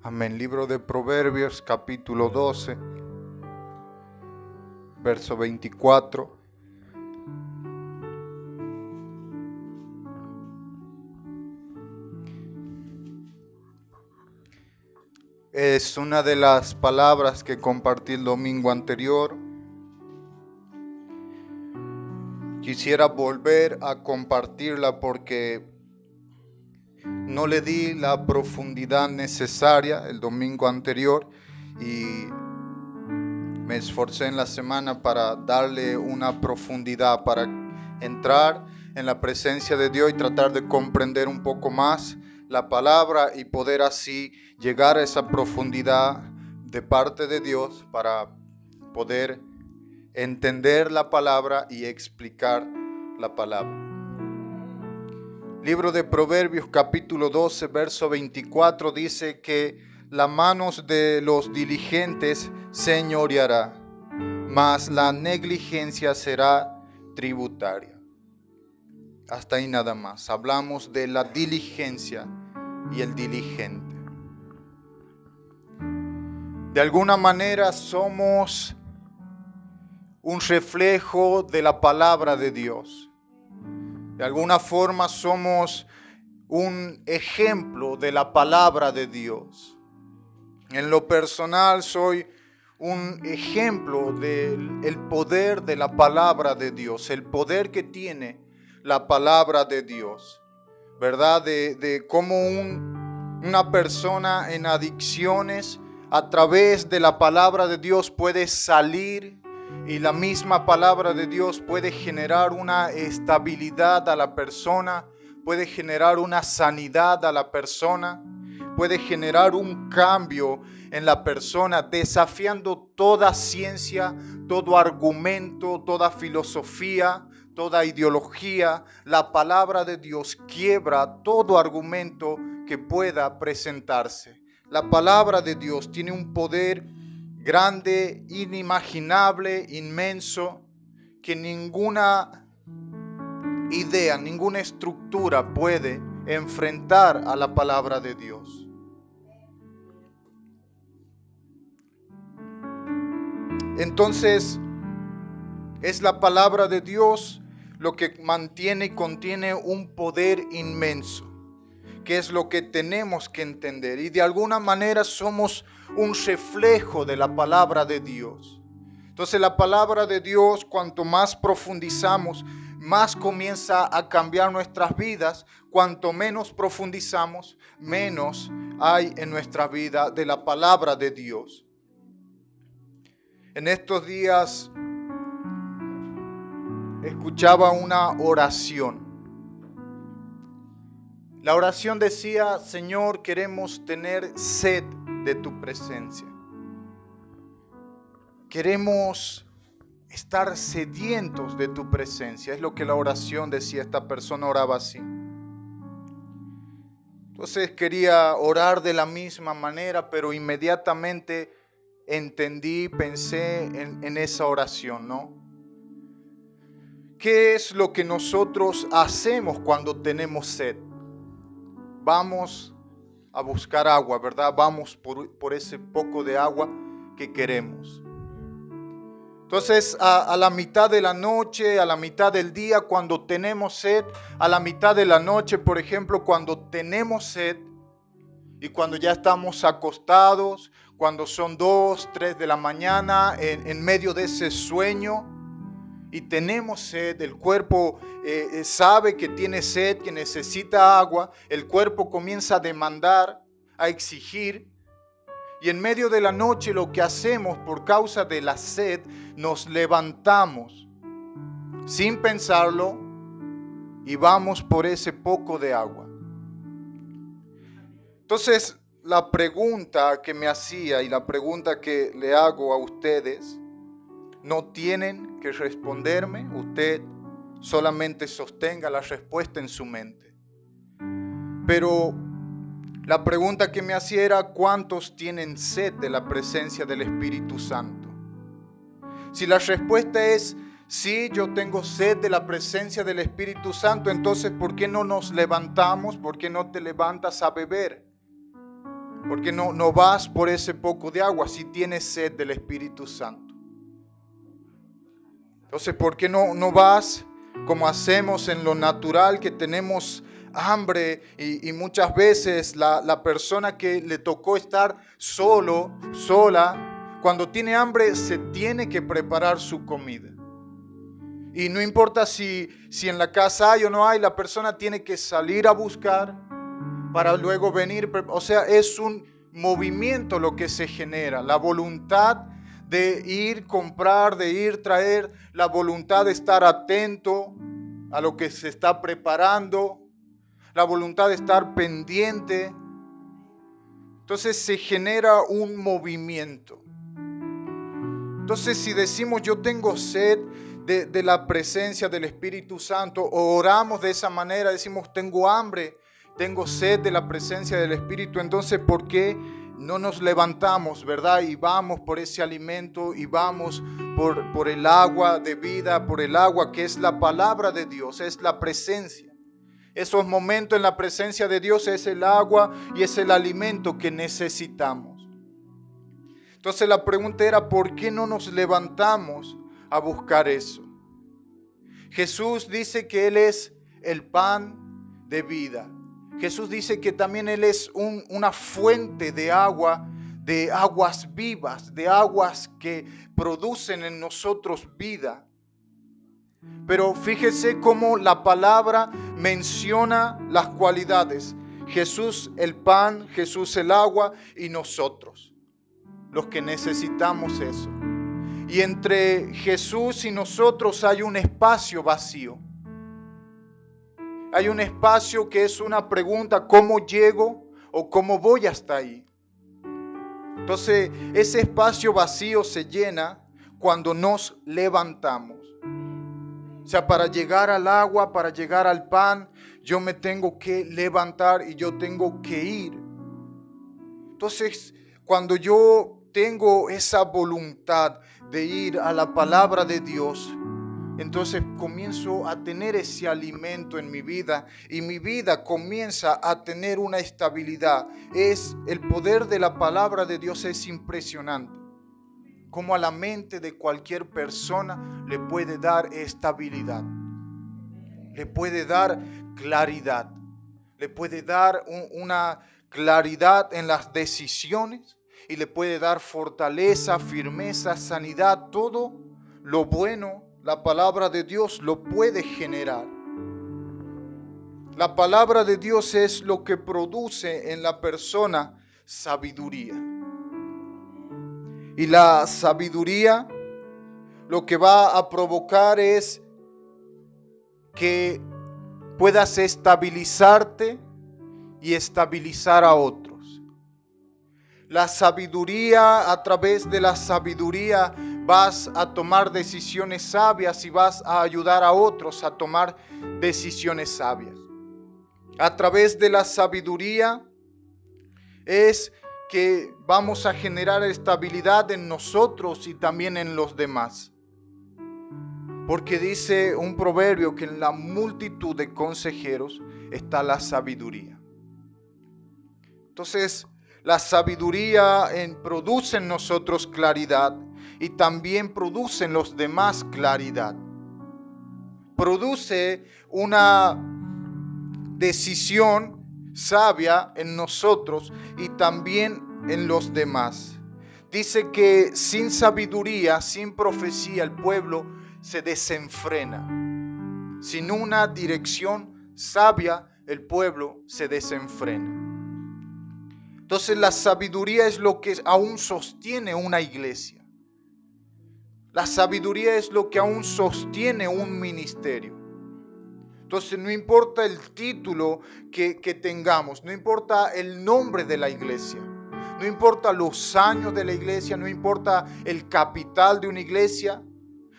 Amén. Libro de Proverbios, capítulo 12, verso 24. Es una de las palabras que compartí el domingo anterior. Quisiera volver a compartirla porque no le di la profundidad necesaria el domingo anterior y me esforcé en la semana para darle una profundidad, para entrar en la presencia de Dios y tratar de comprender un poco más la palabra y poder así llegar a esa profundidad de parte de Dios para poder entender la palabra y explicar la palabra. Libro de Proverbios capítulo 12, verso 24 dice que las manos de los diligentes señoreará, mas la negligencia será tributaria. Hasta ahí nada más. Hablamos de la diligencia y el diligente. De alguna manera somos un reflejo de la palabra de Dios. De alguna forma somos un ejemplo de la palabra de Dios. En lo personal soy un ejemplo del poder de la palabra de Dios, el poder que tiene la palabra de Dios, ¿verdad? De cómo una persona en adicciones a través de la palabra de Dios puede salir y la misma palabra de Dios puede generar una estabilidad a la persona, puede generar una sanidad a la persona, puede generar un cambio en la persona, desafiando toda ciencia, todo argumento, toda filosofía, toda ideología. La palabra de Dios quiebra todo argumento que pueda presentarse. La palabra de Dios tiene un poder grande, inimaginable, inmenso, que ninguna idea, ninguna estructura puede enfrentar a la palabra de Dios. Entonces, es la palabra de Dios lo que mantiene y contiene un poder inmenso, que es lo que tenemos que entender. Y de alguna manera somos un reflejo de la palabra de Dios. Entonces la palabra de Dios, cuanto más profundizamos, más comienza a cambiar nuestras vidas. Cuanto menos profundizamos, menos hay en nuestra vida de la palabra de Dios. En estos días escuchaba una oración. La oración decía: Señor, queremos tener sed de tu presencia. Queremos estar sedientos de tu presencia. Es lo que la oración decía. Esta persona oraba así. Entonces quería orar de la misma manera, pero inmediatamente entendí, pensé en esa oración, ¿no? ¿Qué es lo que nosotros hacemos cuando tenemos sed? Vamos a buscar agua, ¿verdad? Vamos por ese poco de agua que queremos. Entonces, a la mitad de la noche, a la mitad del día, cuando tenemos sed, a la mitad de la noche, por ejemplo, cuando tenemos sed y cuando ya estamos acostados, cuando son 2, 3 de la mañana, en medio de ese sueño, y tenemos sed, el cuerpo sabe que tiene sed, que necesita agua, el cuerpo comienza a demandar, a exigir, y en medio de la noche lo que hacemos por causa de la sed, nos levantamos sin pensarlo y vamos por ese poco de agua. Entonces, la pregunta que me hacía y la pregunta que le hago a ustedes, no tienen que responderme, usted solamente sostenga la respuesta en su mente. Pero la pregunta que me hacía era: ¿cuántos tienen sed de la presencia del Espíritu Santo? Si la respuesta es sí, yo tengo sed de la presencia del Espíritu Santo, entonces ¿por qué no nos levantamos? ¿Por qué no te levantas a beber? ¿Por qué no vas por ese poco de agua si tienes sed del Espíritu Santo? Entonces, ¿por qué no vas como hacemos en lo natural, que tenemos hambre y muchas veces la persona que le tocó estar sola, cuando tiene hambre se tiene que preparar su comida? Y no importa si en la casa hay o no hay, la persona tiene que salir a buscar para luego venir. O sea, es un movimiento lo que se genera, la voluntad de ir, comprar, de ir, traer, la voluntad de estar atento a lo que se está preparando, la voluntad de estar pendiente. Entonces se genera un movimiento. Entonces, si decimos yo tengo sed de la presencia del Espíritu Santo, o oramos de esa manera, decimos tengo hambre, tengo sed de la presencia del Espíritu, entonces ¿por qué no nos levantamos, verdad? Y vamos por ese alimento, y vamos por el agua de vida, por el agua que es la palabra de Dios, es la presencia. Esos momentos en la presencia de Dios es el agua y es el alimento que necesitamos. Entonces la pregunta era, ¿por qué no nos levantamos a buscar eso? Jesús dice que Él es el pan de vida. Jesús dice que también Él es una fuente de agua, de aguas vivas, de aguas que producen en nosotros vida. Pero fíjese cómo la palabra menciona las cualidades. Jesús el pan, Jesús el agua y nosotros, los que necesitamos eso. Y entre Jesús y nosotros hay un espacio vacío. Hay un espacio que es una pregunta, ¿cómo llego o cómo voy hasta ahí? Entonces, ese espacio vacío se llena cuando nos levantamos. O sea, para llegar al agua, para llegar al pan, yo me tengo que levantar y yo tengo que ir. Entonces, cuando yo tengo esa voluntad de ir a la palabra de Dios, entonces comienzo a tener ese alimento en mi vida y mi vida comienza a tener una estabilidad. El poder de la palabra de Dios es impresionante. Como a la mente de cualquier persona le puede dar estabilidad, le puede dar claridad, le puede dar una claridad en las decisiones y le puede dar fortaleza, firmeza, sanidad, todo lo bueno. La palabra de Dios lo puede generar. La palabra de Dios es lo que produce en la persona sabiduría. Y la sabiduría lo que va a provocar es que puedas estabilizarte y estabilizar a otros. La sabiduría, a través de la sabiduría vas a tomar decisiones sabias y vas a ayudar a otros a tomar decisiones sabias. A través de la sabiduría es que vamos a generar estabilidad en nosotros y también en los demás. Porque dice un proverbio que en la multitud de consejeros está la sabiduría. Entonces, la sabiduría produce en nosotros claridad y también produce en los demás claridad. Produce una decisión sabia en nosotros y también en los demás. Dice que sin sabiduría, sin profecía, el pueblo se desenfrena. Sin una dirección sabia, el pueblo se desenfrena. Entonces la sabiduría es lo que aún sostiene una iglesia. La sabiduría es lo que aún sostiene un ministerio. Entonces no importa el título que tengamos, no importa el nombre de la iglesia, no importa los años de la iglesia, no importa el capital de una iglesia,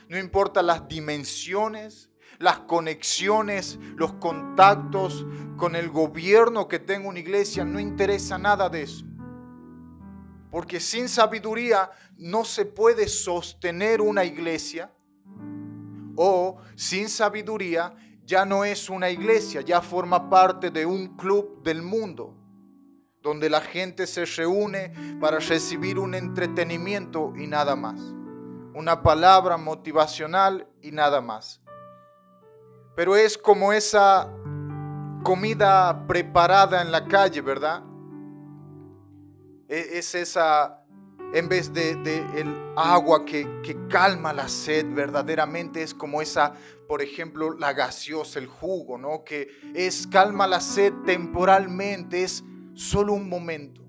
no importa las dimensiones, las conexiones, los contactos con el gobierno que tenga una iglesia, no interesa nada de eso. Porque sin sabiduría no se puede sostener una iglesia, o sin sabiduría ya no es una iglesia, ya forma parte de un club del mundo. donde la gente se reúne para recibir un entretenimiento y nada más, una palabra motivacional y nada más. Pero es como esa comida preparada en la calle, ¿verdad? Es esa, en vez de el agua que calma la sed, verdaderamente es como esa, por ejemplo, la gaseosa, el jugo, ¿no? Que calma la sed temporalmente, es solo un momento.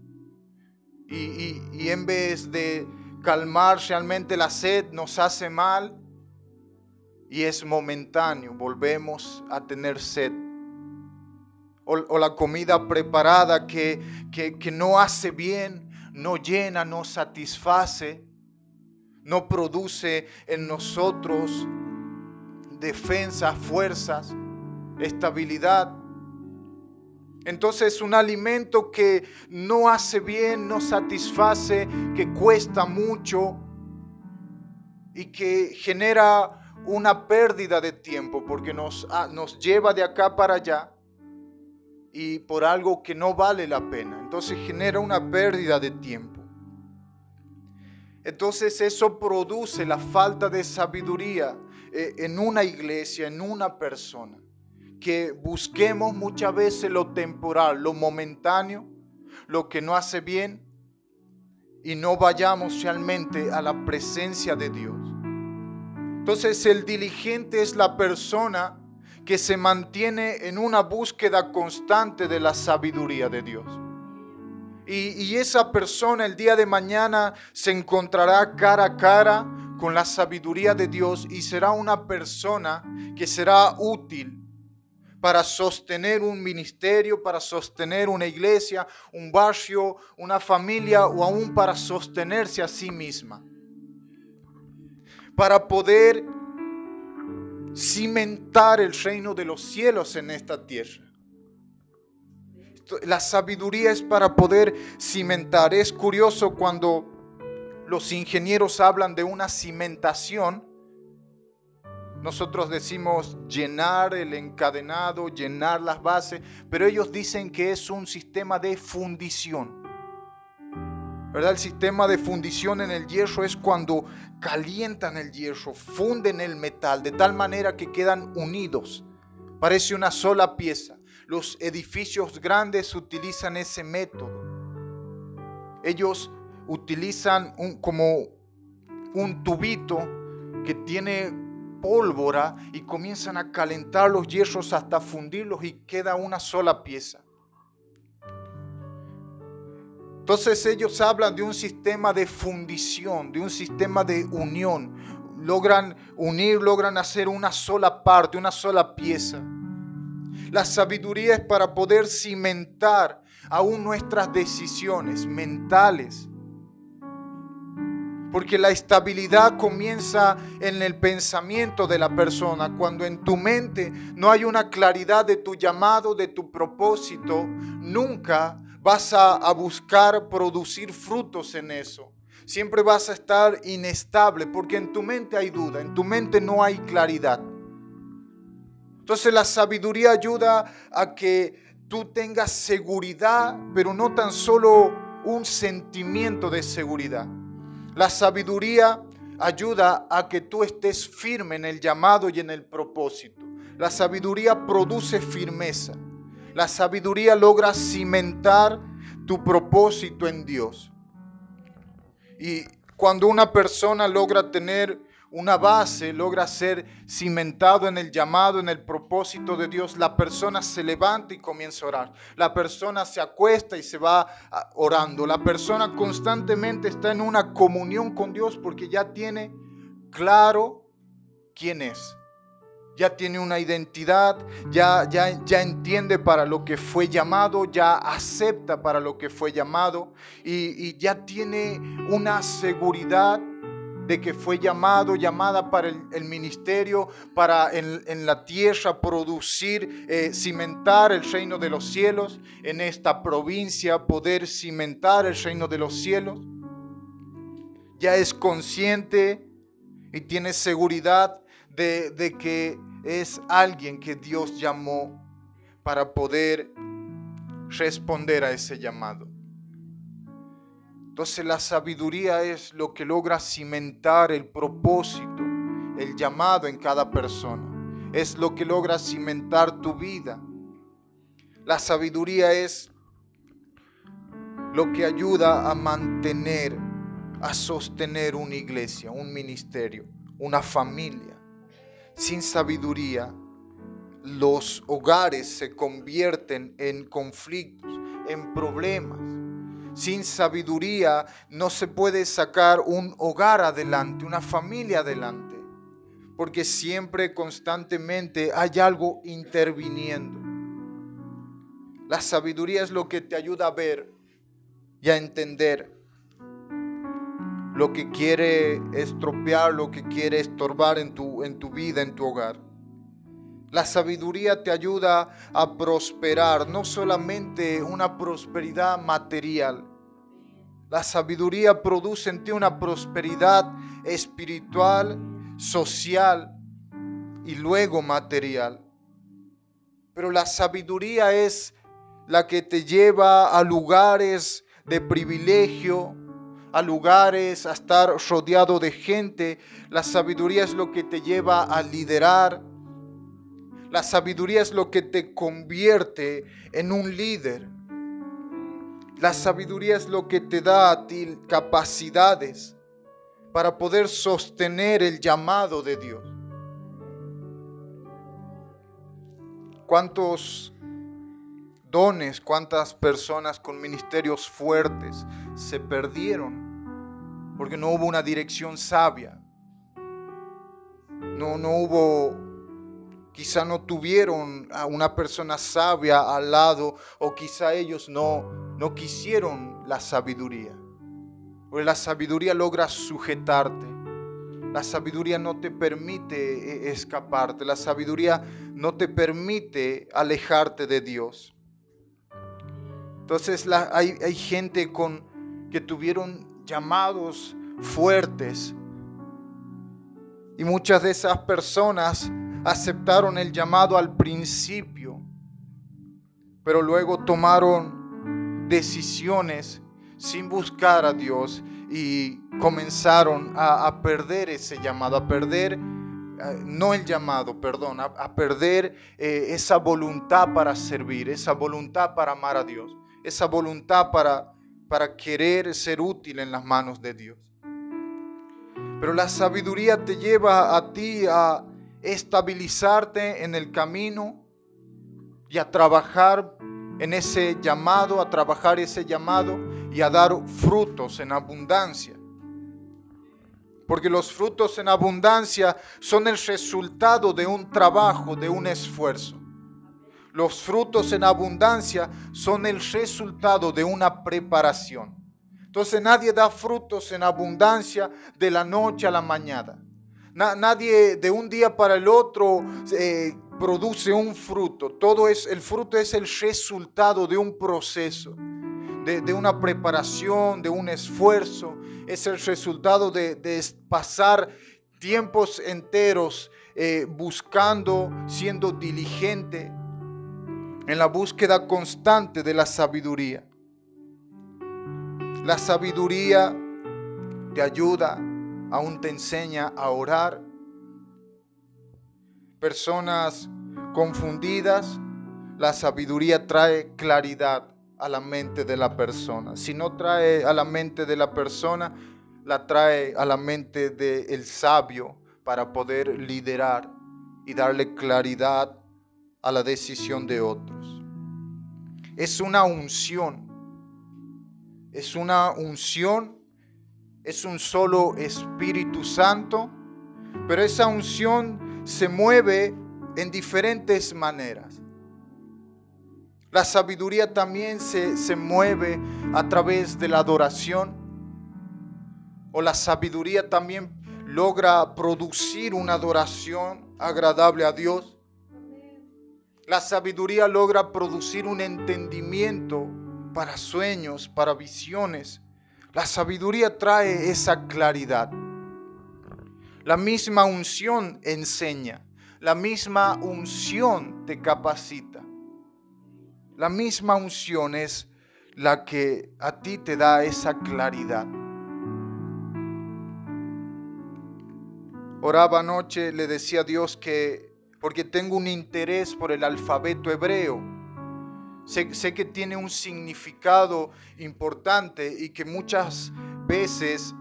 Y en vez de calmar realmente la sed, nos hace mal y es momentáneo, volvemos a tener sed. O la comida preparada que no hace bien, no llena, no satisface, no produce en nosotros defensa, fuerzas, estabilidad. Entonces un alimento que no hace bien, no satisface, que cuesta mucho y que genera una pérdida de tiempo porque nos lleva de acá para allá y por algo que no vale la pena. Entonces genera una pérdida de tiempo. Entonces eso produce la falta de sabiduría en una iglesia, en una persona. Que busquemos muchas veces lo temporal, lo momentáneo, lo que no hace bien y no vayamos realmente a la presencia de Dios. Entonces el diligente es la persona que se mantiene en una búsqueda constante de la sabiduría de Dios. Y esa persona el día de mañana se encontrará cara a cara con la sabiduría de Dios y será una persona que será útil para sostener un ministerio, para sostener una iglesia, un barrio, una familia o aún para sostenerse a sí misma. Para poder cimentar el reino de los cielos en esta tierra. La sabiduría es para poder cimentar. Es curioso cuando los ingenieros hablan de una cimentación. Nosotros decimos llenar el encadenado, llenar las bases, pero ellos dicen que es un sistema de fundición. ¿Verdad? El sistema de fundición en el hierro es cuando calientan el hierro, funden el metal de tal manera que quedan unidos. Parece una sola pieza. Los edificios grandes utilizan ese método. Ellos utilizan como un tubito que tiene pólvora y comienzan a calentar los hierros hasta fundirlos y queda una sola pieza. Entonces ellos hablan de un sistema de fundición, de un sistema de unión. Logran unir, logran hacer una sola parte, una sola pieza. La sabiduría es para poder cimentar aún nuestras decisiones mentales. Porque la estabilidad comienza en el pensamiento de la persona. Cuando en tu mente no hay una claridad de tu llamado, de tu propósito, nunca vas a buscar producir frutos en eso. Siempre vas a estar inestable porque en tu mente hay duda, en tu mente no hay claridad. Entonces la sabiduría ayuda a que tú tengas seguridad, pero no tan solo un sentimiento de seguridad. La sabiduría ayuda a que tú estés firme en el llamado y en el propósito. La sabiduría produce firmeza. La sabiduría logra cimentar tu propósito en Dios. Y cuando una persona logra tener una base, logra ser cimentado en el llamado, en el propósito de Dios, la persona se levanta y comienza a orar. La persona se acuesta y se va orando. La persona constantemente está en una comunión con Dios porque ya tiene claro quién es. Ya tiene una identidad, ya entiende para lo que fue llamado, ya acepta para lo que fue llamado y ya tiene una seguridad de que fue llamada para el ministerio, para en la tierra producir, cimentar el reino de los cielos, en esta provincia poder cimentar el reino de los cielos. Ya es consciente y tiene seguridad de que es alguien que Dios llamó para poder responder a ese llamado. Entonces la sabiduría es lo que logra cimentar el propósito, el llamado en cada persona. Es lo que logra cimentar tu vida. La sabiduría es lo que ayuda a mantener, a sostener una iglesia, un ministerio, una familia. Sin sabiduría, los hogares se convierten en conflictos, en problemas. Sin sabiduría no se puede sacar un hogar adelante, una familia adelante, porque siempre, constantemente hay algo interviniendo. La sabiduría es lo que te ayuda a ver y a entender lo que quiere estropear, lo que quiere estorbar en tu vida, en tu hogar. La sabiduría te ayuda a prosperar, no solamente una prosperidad material. La sabiduría produce en ti una prosperidad espiritual, social y luego material. Pero la sabiduría es la que te lleva a lugares de privilegio, a lugares, a estar rodeado de gente. La sabiduría es lo que te lleva a liderar. La sabiduría es lo que te convierte en un líder. La sabiduría es lo que te da a ti capacidades para poder sostener el llamado de Dios. ¿Cuántos dones, cuántas personas con ministerios fuertes se perdieron porque no hubo una dirección sabia? No hubo, quizá no tuvieron a una persona sabia al lado, o quizá ellos no quisieron la sabiduría. Porque la sabiduría logra sujetarte. La sabiduría no te permite escaparte. La sabiduría no te permite alejarte de Dios. Entonces hay gente que tuvieron llamados fuertes. Y muchas de esas personas aceptaron el llamado al principio, pero luego tomaron decisiones sin buscar a Dios y comenzaron a perder ese llamado, a perder, no el llamado, perdón, a perder esa voluntad para servir, esa voluntad para amar a Dios, esa voluntad para querer ser útil en las manos de Dios. Pero la sabiduría te lleva a ti a estabilizarte en el camino y a trabajar en ese llamado, a trabajar ese llamado y a dar frutos en abundancia. Porque los frutos en abundancia son el resultado de un trabajo, de un esfuerzo. Los frutos en abundancia son el resultado de una preparación. Entonces nadie da frutos en abundancia de la noche a la mañana. Nadie de un día para el otro produce un fruto. El fruto es el resultado de un proceso, de una preparación, de un esfuerzo. Es el resultado de pasar tiempos enteros buscando, siendo diligente en la búsqueda constante de la sabiduría. La sabiduría te ayuda, aún te enseña a orar. Personas confundidas, la sabiduría trae claridad a la mente de la persona. Si no trae a la mente de la persona, la trae a la mente del sabio para poder liderar y darle claridad a la decisión de otros. Es una unción. Es una unción, es un solo Espíritu Santo, pero esa unción se mueve en diferentes maneras. La sabiduría también se mueve a través de la adoración, o la sabiduría también logra producir una adoración agradable a Dios. La sabiduría logra producir un entendimiento para sueños, para visiones. La sabiduría trae esa claridad. La misma unción enseña. La misma unción te capacita. La misma unción es la que a ti te da esa claridad. Oraba anoche, le decía a Dios que porque tengo un interés por el alfabeto hebreo. Sé que tiene un significado importante y que muchas veces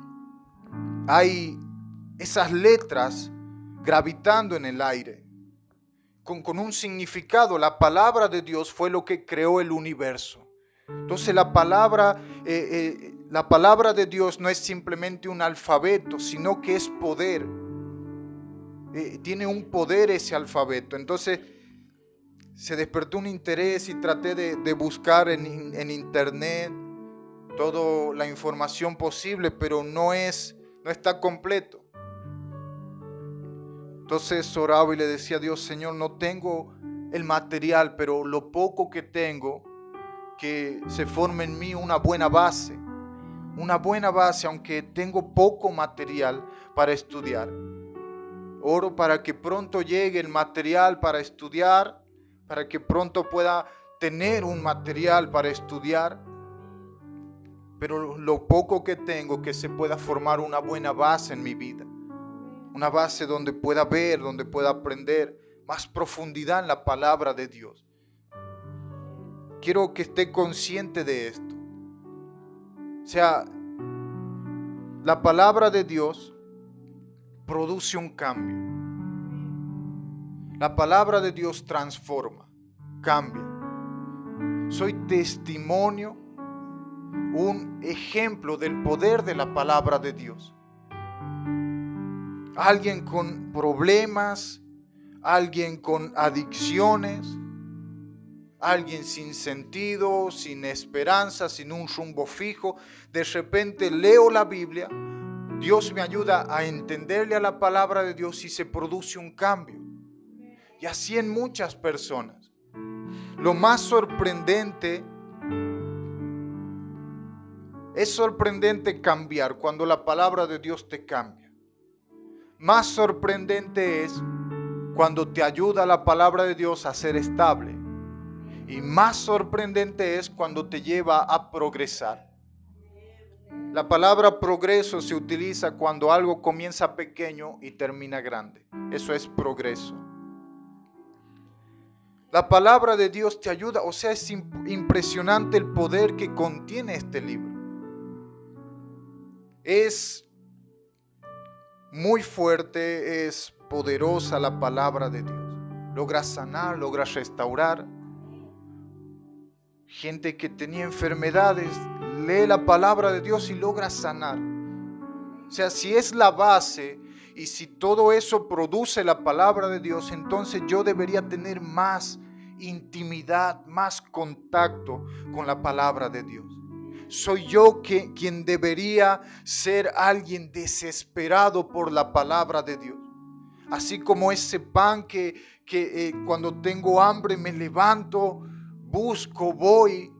hay esas letras gravitando en el aire con un significado. La palabra de Dios fue lo que creó el universo. Entonces la palabra de Dios no es simplemente un alfabeto, sino que es poder. Tiene un poder ese alfabeto. Entonces se despertó un interés y traté de buscar en internet toda la información posible, pero no está completo. Entonces oraba y le decía a Dios: Señor, no tengo el material, pero lo poco que tengo, que se forme en mí una buena base, aunque tengo poco material para estudiar. Oro para que pronto llegue el material para estudiar, para que pronto pueda tener un material para estudiar, pero lo poco que tengo, que se pueda formar una buena base en mi vida, una base donde pueda ver, donde pueda aprender más profundidad en la palabra de Dios. Quiero que esté consciente de esto. O sea, la palabra de Dios produce un cambio. La palabra de Dios transforma, cambia. Soy testimonio, un ejemplo del poder de la palabra de Dios. Alguien con problemas, alguien con adicciones, alguien sin sentido, sin esperanza, sin un rumbo fijo. De repente leo la Biblia, Dios me ayuda a entenderle a la palabra de Dios y se produce un cambio. Y así en muchas personas. Lo más sorprendente, es sorprendente cambiar cuando la palabra de Dios te cambia. Más sorprendente es cuando te ayuda la palabra de Dios a ser estable. Y más sorprendente es cuando te lleva a progresar. La palabra progreso se utiliza cuando algo comienza pequeño y termina grande. Eso es progreso. La palabra de Dios te ayuda, o sea, es impresionante el poder que contiene este libro. Es muy fuerte, es poderosa la palabra de Dios. Logra sanar, logra restaurar. Gente que tenía enfermedades, lee la palabra de Dios y logra sanar. O sea, si es la base y si todo eso produce la palabra de Dios, entonces yo debería tener más intimidad, más contacto con la palabra de Dios. Soy yo quien debería ser alguien desesperado por la palabra de Dios. Así como ese pan que cuando tengo hambre me levanto, busco, voy.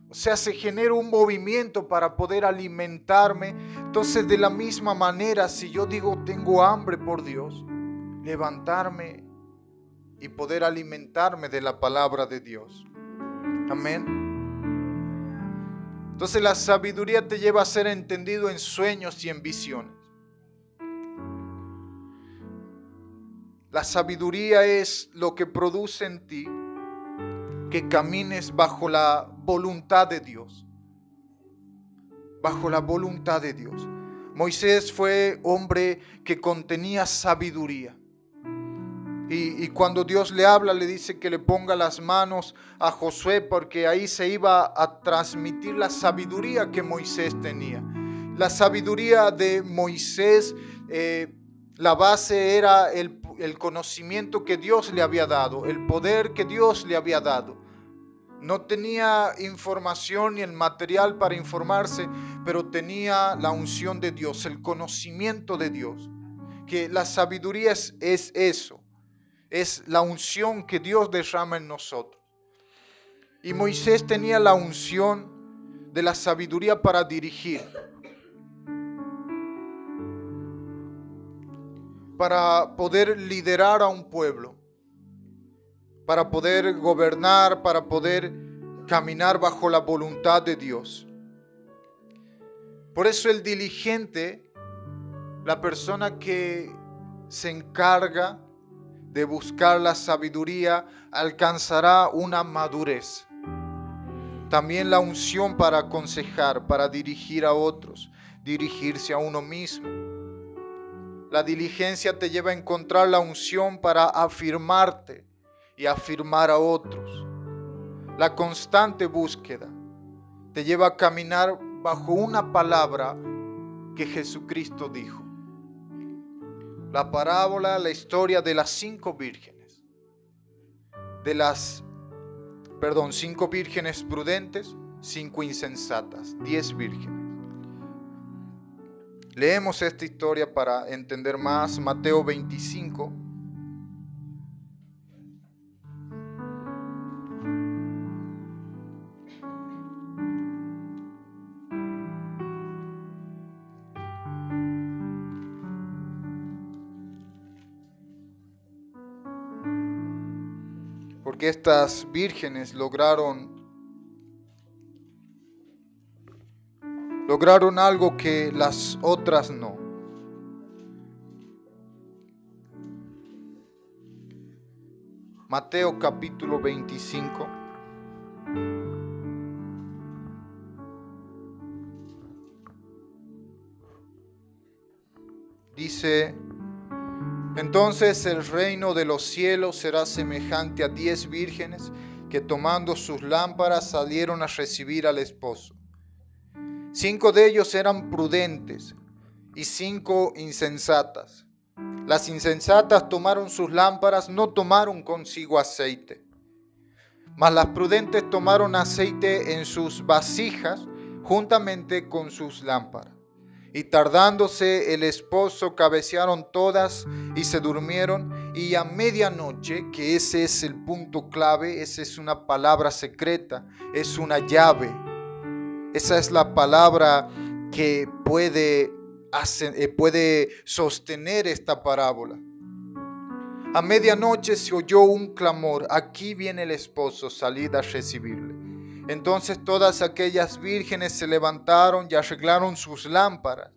O sea, se genera un movimiento para poder alimentarme. Entonces, de la misma manera, si yo digo tengo hambre por Dios, levantarme y poder alimentarme de la palabra de Dios. Amén. Entonces, la sabiduría te lleva a ser entendido en sueños y en visiones. La sabiduría es lo que produce en ti que camines bajo la voluntad de Dios. Bajo la voluntad de Dios. Moisés fue hombre que contenía sabiduría. Y cuando Dios le habla, le dice que le ponga las manos a Josué, porque ahí se iba a transmitir la sabiduría que Moisés tenía. La sabiduría de Moisés, la base era el conocimiento que Dios le había dado, el poder que Dios le había dado. No tenía información ni el material para informarse, pero tenía la unción de Dios, el conocimiento de Dios. Que la sabiduría es eso, es la unción que Dios derrama en nosotros. Y Moisés tenía la unción de la sabiduría para dirigir, para poder liderar a un pueblo, para poder gobernar, para poder caminar bajo la voluntad de Dios. Por eso el diligente, la persona que se encarga de buscar la sabiduría, alcanzará una madurez. También la unción para aconsejar, para dirigir a otros, dirigirse a uno mismo. La diligencia te lleva a encontrar la unción para afirmarte y afirmar a otros. La constante búsqueda te lleva a caminar bajo una palabra que Jesucristo dijo. La parábola, la historia de las 5 vírgenes. 5 vírgenes prudentes, 5 insensatas, 10 vírgenes. Leemos esta historia para entender más. Mateo 25. Porque estas vírgenes lograron algo que las otras no. Mateo capítulo 25. Dice: entonces el reino de los cielos será semejante a 10 vírgenes que tomando sus lámparas salieron a recibir al esposo. 5 de ellos eran prudentes y 5 insensatas. Las insensatas tomaron sus lámparas, no tomaron consigo aceite. Mas las prudentes tomaron aceite en sus vasijas juntamente con sus lámparas. Y tardándose el esposo, cabecearon todas y se durmieron. Y a medianoche, que ese es el punto clave, esa es una palabra secreta, es una llave. Esa es la palabra que puede sostener esta parábola. A medianoche se oyó un clamor: aquí viene el esposo, salid a recibirle. Entonces todas aquellas vírgenes se levantaron y arreglaron sus lámparas.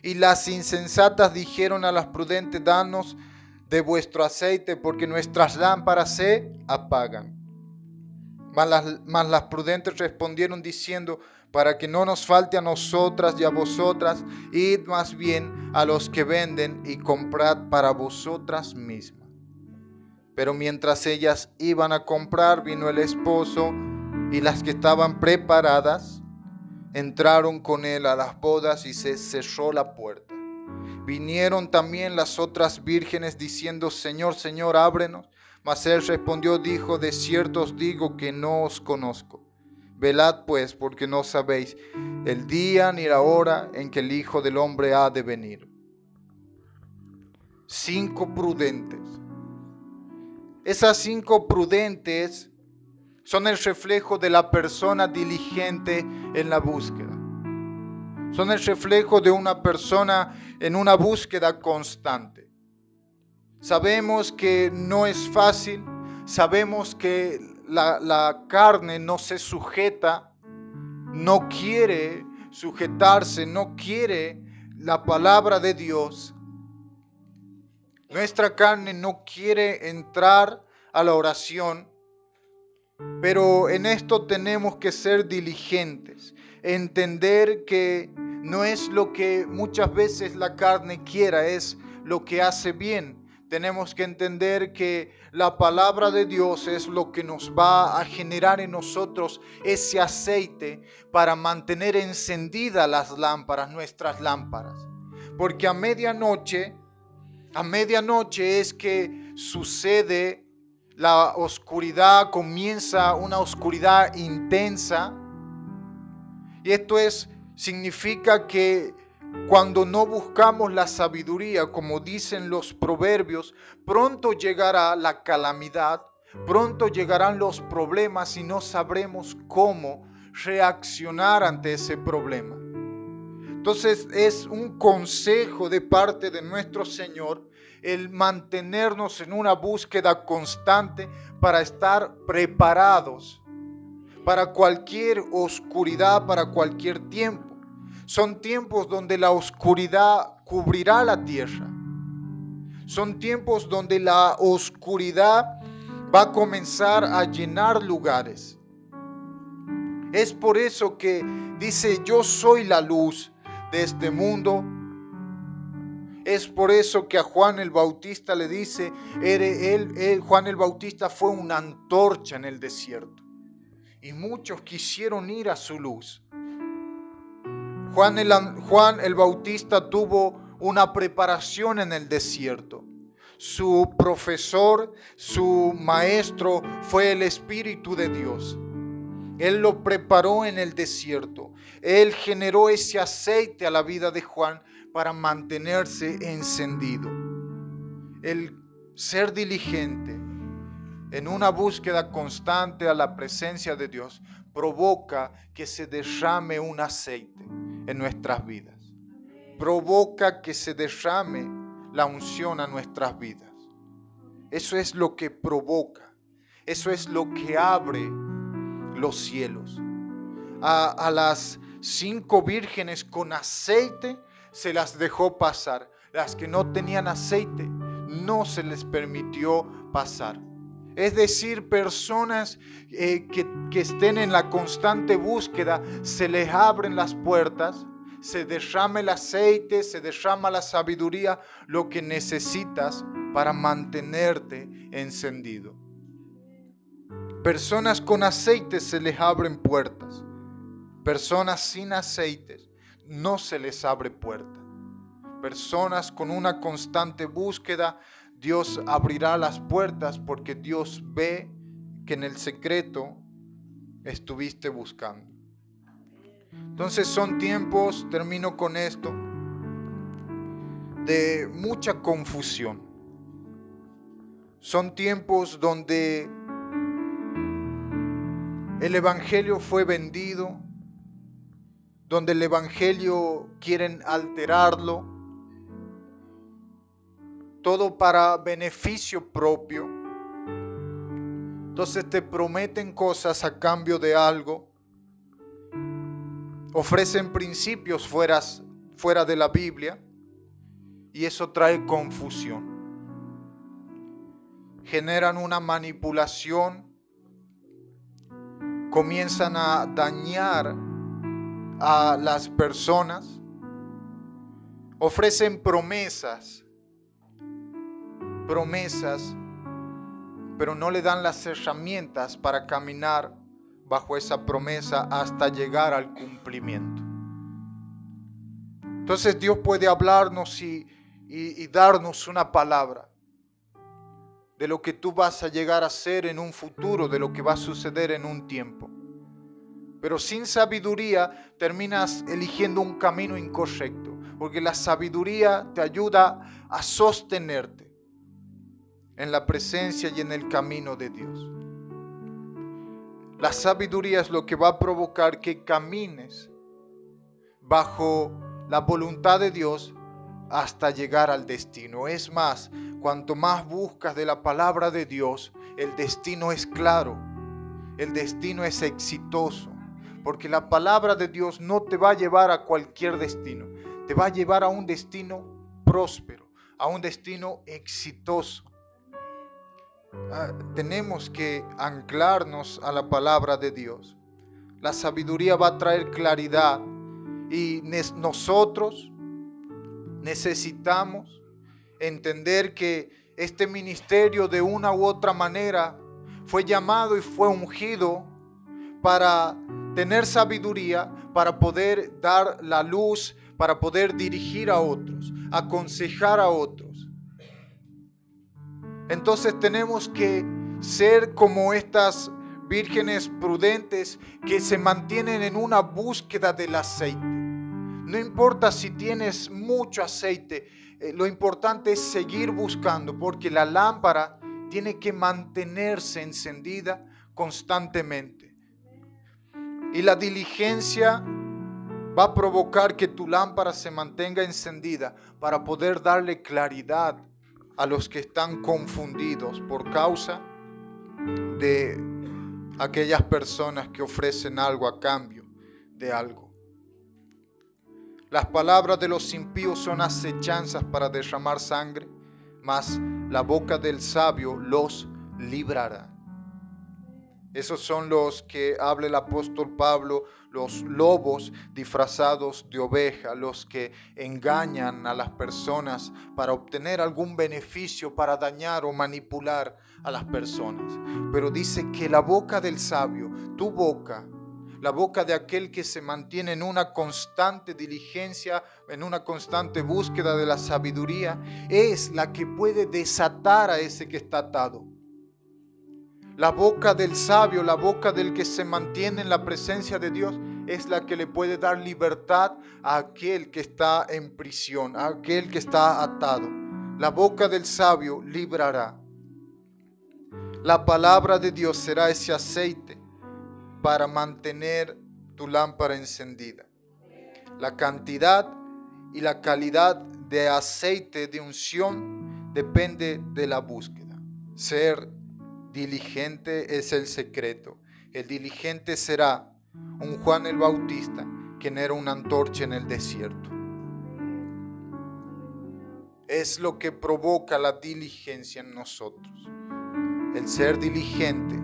Y las insensatas dijeron a las prudentes: danos de vuestro aceite, porque nuestras lámparas se apagan. Mas las prudentes respondieron diciendo: para que no nos falte a nosotras y a vosotras, id más bien a los que venden y comprad para vosotras mismas. Pero mientras ellas iban a comprar, vino el esposo, y las que estaban preparadas entraron con él a las bodas y se cerró la puerta. Vinieron también las otras vírgenes diciendo: Señor, Señor, ábrenos. Mas él respondió, dijo: de cierto os digo que no os conozco. Velad pues, porque no sabéis el día ni la hora en que el Hijo del Hombre ha de venir. 5 prudentes. Esas 5 prudentes son el reflejo de la persona diligente en la búsqueda. Son el reflejo de una persona en una búsqueda constante. Sabemos que no es fácil, sabemos que la carne no se sujeta, no quiere sujetarse, no quiere la palabra de Dios. Nuestra carne no quiere entrar a la oración, pero en esto tenemos que ser diligentes, entender que no es lo que muchas veces la carne quiera, es lo que hace bien. Tenemos que entender que la palabra de Dios es lo que nos va a generar en nosotros ese aceite para mantener encendidas las lámparas, nuestras lámparas. Porque a medianoche es que sucede la oscuridad, comienza una oscuridad intensa. Y esto significa que cuando no buscamos la sabiduría, como dicen los proverbios, pronto llegará la calamidad, pronto llegarán los problemas y no sabremos cómo reaccionar ante ese problema. Entonces es un consejo de parte de nuestro Señor el mantenernos en una búsqueda constante para estar preparados para cualquier oscuridad, para cualquier tiempo. Son tiempos donde la oscuridad cubrirá la tierra. Son tiempos donde la oscuridad va a comenzar a llenar lugares. Es por eso que dice: yo soy la luz de este mundo. Es por eso que a Juan el Bautista le dice, Juan el Bautista fue una antorcha en el desierto. Y muchos quisieron ir a su luz. Juan el Bautista tuvo una preparación en el desierto. Su profesor, su maestro fue el Espíritu de Dios. Él lo preparó en el desierto. Él generó ese aceite a la vida de Juan para mantenerse encendido. El ser diligente en una búsqueda constante a la presencia de Dios provoca que se derrame un aceite en nuestras vidas. Provoca que se derrame la unción a nuestras vidas. Eso es lo que provoca. Eso es lo que abre los cielos. A las 5 vírgenes con aceite se las dejó pasar. Las que no tenían aceite no se les permitió pasar. Es decir, personas que estén en la constante búsqueda, se les abren las puertas, se derrama el aceite, se derrama la sabiduría, lo que necesitas para mantenerte encendido. Personas con aceite se les abren puertas. Personas sin aceites no se les abre puerta. Personas con una constante búsqueda, Dios abrirá las puertas porque Dios ve que en el secreto estuviste buscando. Entonces son tiempos, termino con esto, de mucha confusión. Son tiempos donde el evangelio fue vendido, donde el evangelio quieren alterarlo, todo para beneficio propio. Entonces te prometen cosas a cambio de algo, ofrecen principios fuera de la Biblia, y eso trae confusión. Generan una manipulación, comienzan a dañar a las personas, ofrecen promesas, pero no le dan las herramientas para caminar bajo esa promesa hasta llegar al cumplimiento. Entonces Dios puede hablarnos y darnos una palabra de lo que tú vas a llegar a ser en un futuro, de lo que va a suceder en un tiempo. Pero sin sabiduría terminas eligiendo un camino incorrecto, porque la sabiduría te ayuda a sostenerte en la presencia y en el camino de Dios. La sabiduría es lo que va a provocar que camines bajo la voluntad de Dios hasta llegar al destino. Es más, cuanto más buscas de la palabra de Dios, el destino es claro, el destino es exitoso, porque la palabra de Dios no te va a llevar a cualquier destino, te va a llevar a un destino próspero, a un destino exitoso. Tenemos que anclarnos a la palabra de Dios. La sabiduría va a traer claridad y nosotros necesitamos entender que este ministerio de una u otra manera fue llamado y fue ungido para tener sabiduría, para poder dar la luz, para poder dirigir a otros, aconsejar a otros. Entonces tenemos que ser como estas vírgenes prudentes que se mantienen en una búsqueda del aceite. No importa si tienes mucho aceite, lo importante es seguir buscando, porque la lámpara tiene que mantenerse encendida constantemente. Y la diligencia va a provocar que tu lámpara se mantenga encendida para poder darle claridad a los que están confundidos por causa de aquellas personas que ofrecen algo a cambio de algo. Las palabras de los impíos son acechanzas para derramar sangre, mas la boca del sabio los librará. Esos son los que habla el apóstol Pablo, los lobos disfrazados de oveja, los que engañan a las personas para obtener algún beneficio, para dañar o manipular a las personas. Pero dice que la boca del sabio, tu boca, la boca de aquel que se mantiene en una constante diligencia, en una constante búsqueda de la sabiduría, es la que puede desatar a ese que está atado. La boca del sabio, la boca del que se mantiene en la presencia de Dios, es la que le puede dar libertad a aquel que está en prisión, a aquel que está atado. La boca del sabio librará. La palabra de Dios será ese aceite para mantener tu lámpara encendida. La cantidad y la calidad de aceite de unción depende de la búsqueda. Ser diligente es el secreto. El diligente será un Juan el Bautista que era una antorcha en el desierto. Es lo que provoca la diligencia en nosotros. El ser diligente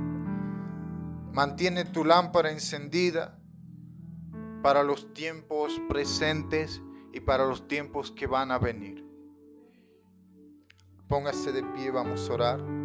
mantiene tu lámpara encendida para los tiempos presentes y para los tiempos que van a venir. Póngase de pie, vamos a orar.